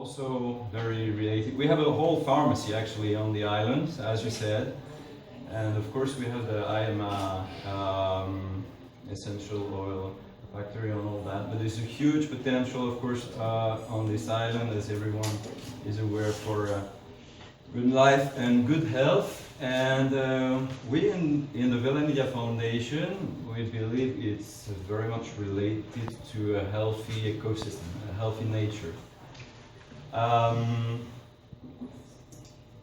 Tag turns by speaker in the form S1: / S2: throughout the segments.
S1: also very related. We have a whole pharmacy actually on the island, as you said, and of course we have the IMA essential oil factory and all that. But there's a huge potential, of course, on this island, as everyone is aware, for good life and good health. And we in the YPERIA Foundation, we believe it's very much related to a healthy ecosystem, a healthy nature.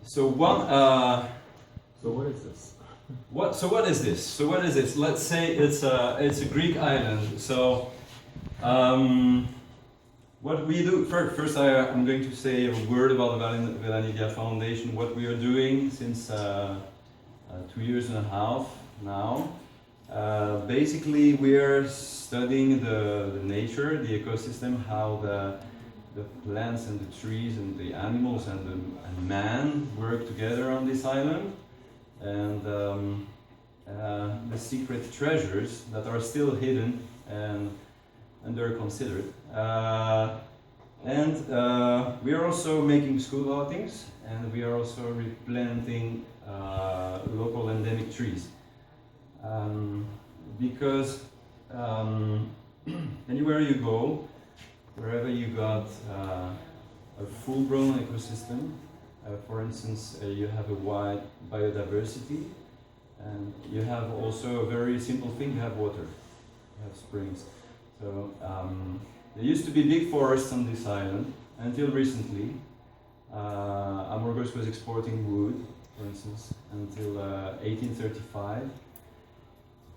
S1: So what is this? What is this? So what is this? Let's say it's a Greek island. So what we do first, I'm going to say a word about the YPERIA Foundation. What we are doing since 2.5 years now. Basically, we are studying the nature, the ecosystem, how the plants and the trees and the animals and man work together on this island, and the secret treasures that are still hidden and under-considered. We are also making school outings, and we are also replanting local endemic trees. Because anywhere you go, wherever you got a full-grown ecosystem, for instance, you have a wide biodiversity, and you have also a very simple thing, you have water, you have springs. So there used to be big forests on this island until recently. Amrogos was exporting wood, for instance, until 1835.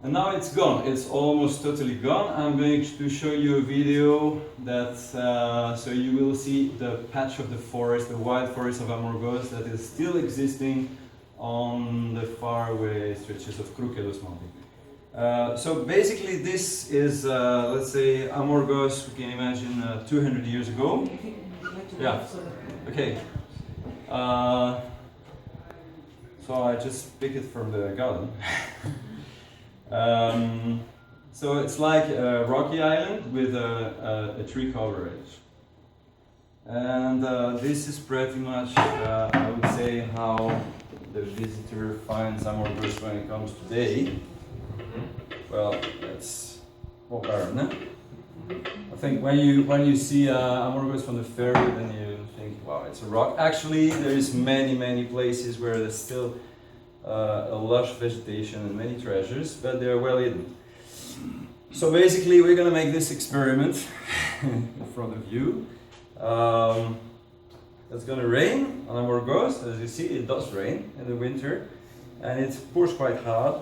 S1: And now it's gone, it's almost totally gone. I'm going to show you a video that, so you will see the patch of the forest, the wild forest of Amrogos that is still existing on the faraway stretches of Krukelos Mountain. So basically this is, let's say, Amrogos, we can imagine 200 years ago. Yeah, okay. So I just pick it from the garden. So it's like a rocky island with a tree coverage. And this is pretty much, I would say, how the visitor finds Amrogos when it comes today. Well, it's more barren, no? I think when you see Amrogos from the ferry, then you think, wow, it's a rock. Actually, there is many places where there's still a lush vegetation and many treasures, but they're well hidden. So basically, we're gonna make this experiment in front of you. It's gonna rain on Amrogos. As you see, it does rain in the winter, and it pours quite hard.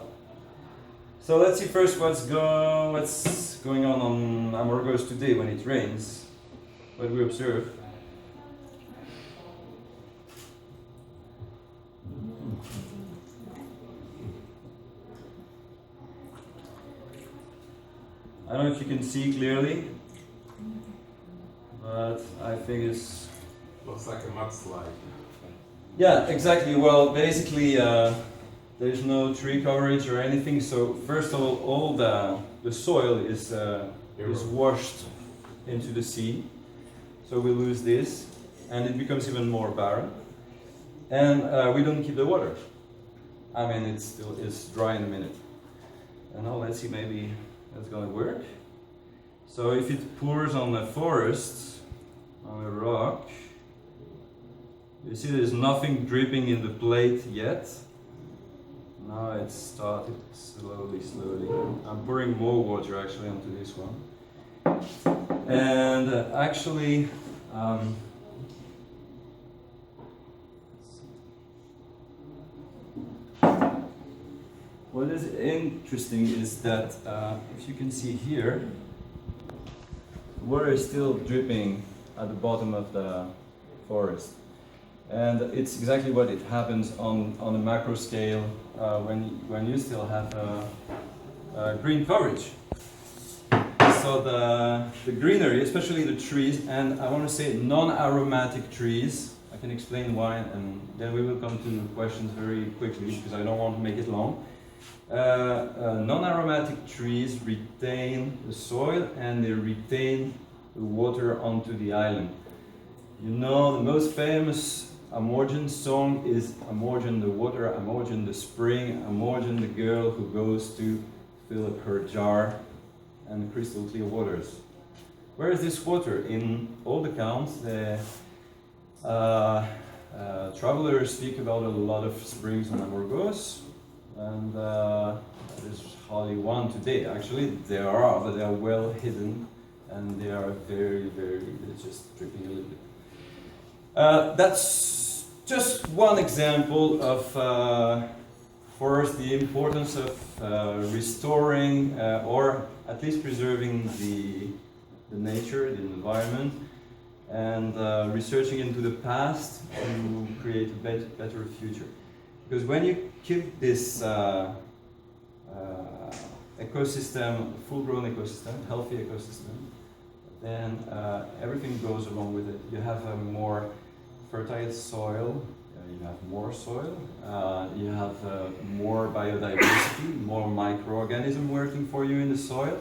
S1: So let's see first what's going on Amrogos today when it rains, what we observe. I don't know if you can see clearly, but I think it's...
S2: Looks like a mudslide.
S1: Yeah, exactly. Well, basically, there's no tree coverage or anything, so first of all the soil is washed into the sea, so we lose this, and it becomes even more barren, and we don't keep the water. I mean, it's dry in a minute. And now let's see, maybe that's gonna work. So if it pours on the forest, on a rock, you see there's nothing dripping in the plate yet. Now it's started slowly. I'm pouring more water actually onto this one. And actually, what is interesting is that if you can see here, water is still dripping at the bottom of the forest. And it's exactly what it happens on a macro scale when you still have green coverage. So the greenery, especially the trees, and I want to say non-aromatic trees, I can explain why, and then we will come to questions very quickly because I don't want to make it long. Non-aromatic trees retain the soil and they retain the water onto the island. You know, the most famous Amrogos song is Amrogos the water, Amrogos the spring, Amrogos the girl who goes to fill up her jar and crystal clear waters. Where is this water? In old accounts, the travelers speak about a lot of springs in Amrogos, and there's hardly one today. Actually, there are, but they are well hidden, and they are very, just dripping a little bit. That's just one example of, for us, the importance of restoring or at least preserving the nature, the environment, and researching into the past to create a better future. Because when you keep this ecosystem, full-grown ecosystem, healthy ecosystem, then everything goes along with it. You have a more fertile soil, you have more soil, you have more biodiversity, more microorganisms working for you in the soil,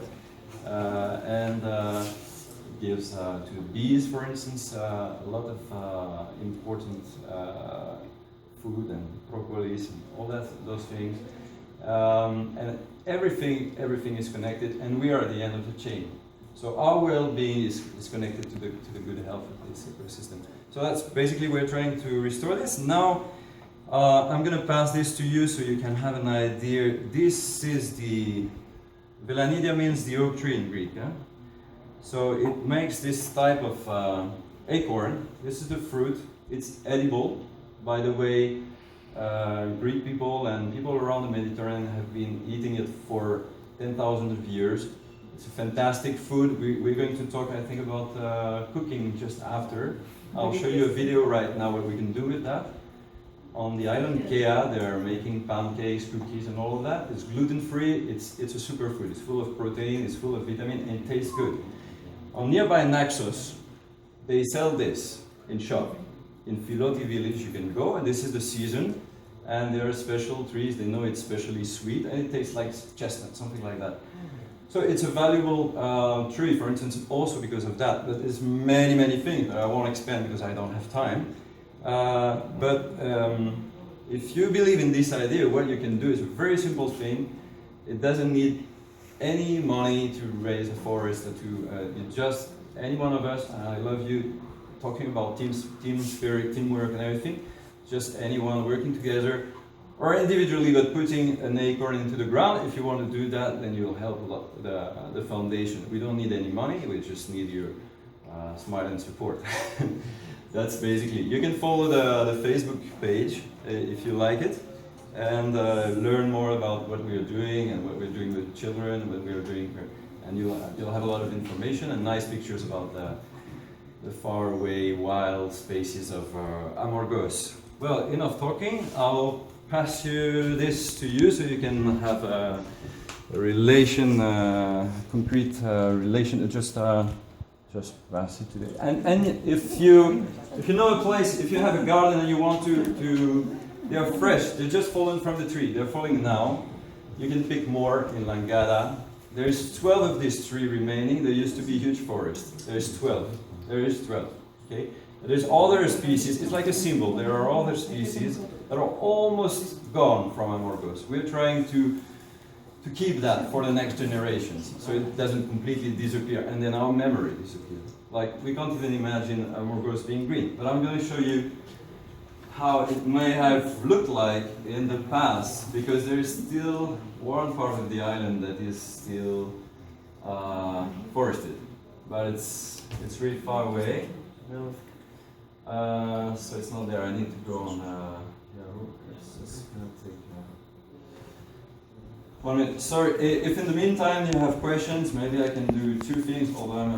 S1: and gives to bees, for instance, a lot of important food and propolis and all those things. And everything is connected, and we are at the end of the chain. So our well-being is connected to the good health of this ecosystem. So that's basically we're trying to restore this. Now I'm going to pass this to you so you can have an idea. This is the Velanidia, means the oak tree in Greek. Yeah? So it makes this type of acorn. This is the fruit. It's edible. By the way, Greek people and people around the Mediterranean have been eating it for 10,000 years. It's a fantastic food. We're going to talk, I think, about cooking just after. I'll show you a video right now what we can do with that. On the island Kea, they're making pancakes, cookies, and all of that. It's gluten-free. It's a superfood. It's full of protein. It's full of vitamin, and it tastes good. On nearby Naxos, they sell this in shop. In Filoti village, you can go, and this is the season. And there are special trees. They know it's specially sweet, and it tastes like chestnut, something like that. So it's a valuable tree, for instance, also because of that. But there's many things that I won't expand because I don't have time. If you believe in this idea, what you can do is a very simple thing. It doesn't need any money to raise a forest, or to just any one of us. And I love you talking about team spirit, teamwork, and everything. Just anyone working together, or individually, but putting an acorn into the ground. If you want to do that, then you'll help a lot the foundation. We don't need any money. We just need your smile and support. That's basically. You can follow the Facebook page if you like it, and learn more about what we are doing and what we're doing with children and what we are doing here. And you'll have a lot of information and nice pictures about the faraway wild spaces of Amrogos. Well, enough talking. I'll pass this to you so you can have a relation, concrete relation. Just pass it today. And if you know a place, if you have a garden and you want to they are fresh. They're just fallen from the tree. They're falling now. You can pick more in Langada. There's 12 of these trees remaining. There used to be huge forest. There's 12. There is 12. Okay. There's other species. It's like a symbol. There are other species that are almost gone from Amrogos. We're trying to keep that for the next generations, so it doesn't completely disappear, and then our memory disappears. Like, we can't even imagine Amrogos being green. But I'm going to show you how it may have looked like in the past, because there is still one part of the island that is still forested, but it's really far away. So it's not there. I need to go on Yahoo. It's just gonna take 1 minute. Sorry, if in the meantime you have questions, maybe I can do two things, although I'm